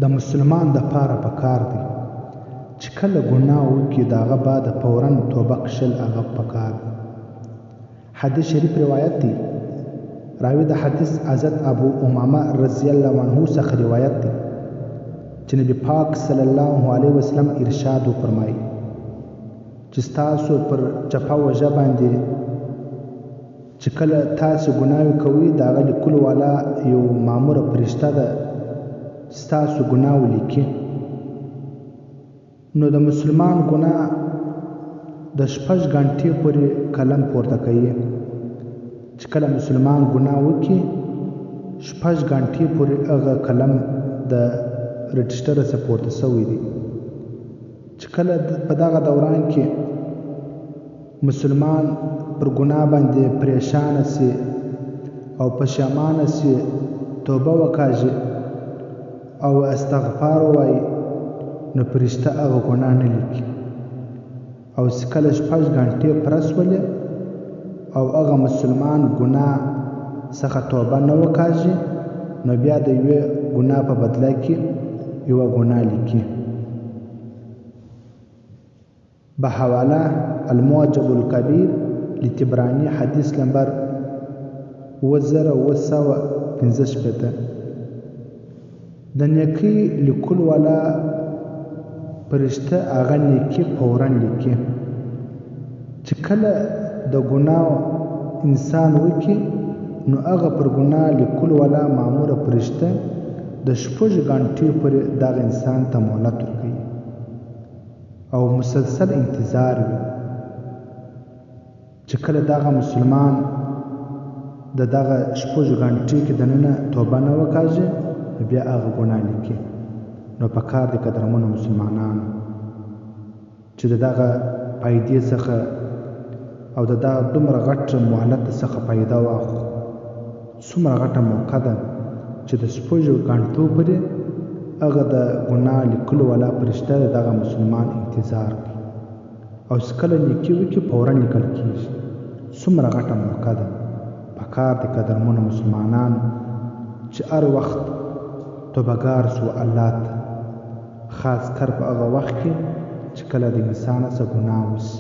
د مسلمان د پاره پکار دی چې کله ګناه وکړي د هغه بعد فوراً توبه کښل هغه پکار دی. حدیث شریف روایت دی. راوی د حدیث حضرت ابو امامه رضی الله عنه څخه روایت دی چې نبی پاک صلی الله علیه وسلم ارشاد وفرمایي چې تاسو پر چپه وژه باندې چې کله تاسو ګناه کوئ د هغه لیکلو والا یو ماموره فرشته ده ستاسو ګناه ولیکي. نو د مسلمان ګناه د 6 غنټې پورې قلم پورته کوي. چې کله مسلمان ګناه وکړي 6 غنټې پورې هغه قلم د رجسټر څخه پورته شوی دی. چې کله په دغه دوران کې مسلمان پر ګناه باندې پریشان سي او پښیمانه سي، توبه وکړي او استغفار وایي، نو فرشته هغه ګناه نه لیکي. او چې کله 6 غنټې پرسولې او هغه مسلمان ګناه څخه توبه نه وکړي، نو بیا د یوې ګناه په بدله کې یوه ګناه لیکي. بحواله المعجم الکبیر لطبرانی حدیث نمبر 2915. د نیکۍ لیکلو والا فرشته هغه نیکي فوراً لیکي. چې کله د ګناه انسان وکړي نو هغه پر ګناه لیکلو والا ماموره فرشته د 6 غنټې پورې دغه انسان ته مهلت ورکوي او مسلسل انتظار وي. چې کله دغه مسلمان د دغه 6 غنټې کې دننه توبه نه وکړي، بیا هغه ګناه لیکي. نو پکار دی قدرمنو مسلمانانو چې دغه فایدې څخه او دغه دومره غټ مهلت څخه فایده واخلو. څومره غټه موقع ده چې د 6 غنټو پورې هغه د ګناه لیکلو والا فرشته دغه مسلمان انتظار کوي او چې کله نیکي وکړي فوراً لیکل کېږي. څومره غټه موقع ده. پکار دی قدرمنو مسلمانانو چې هر وخت توبهګار سو الله ته، خاص کر په هغه وخت کې چې کله د انسان څخه ګناه وشي.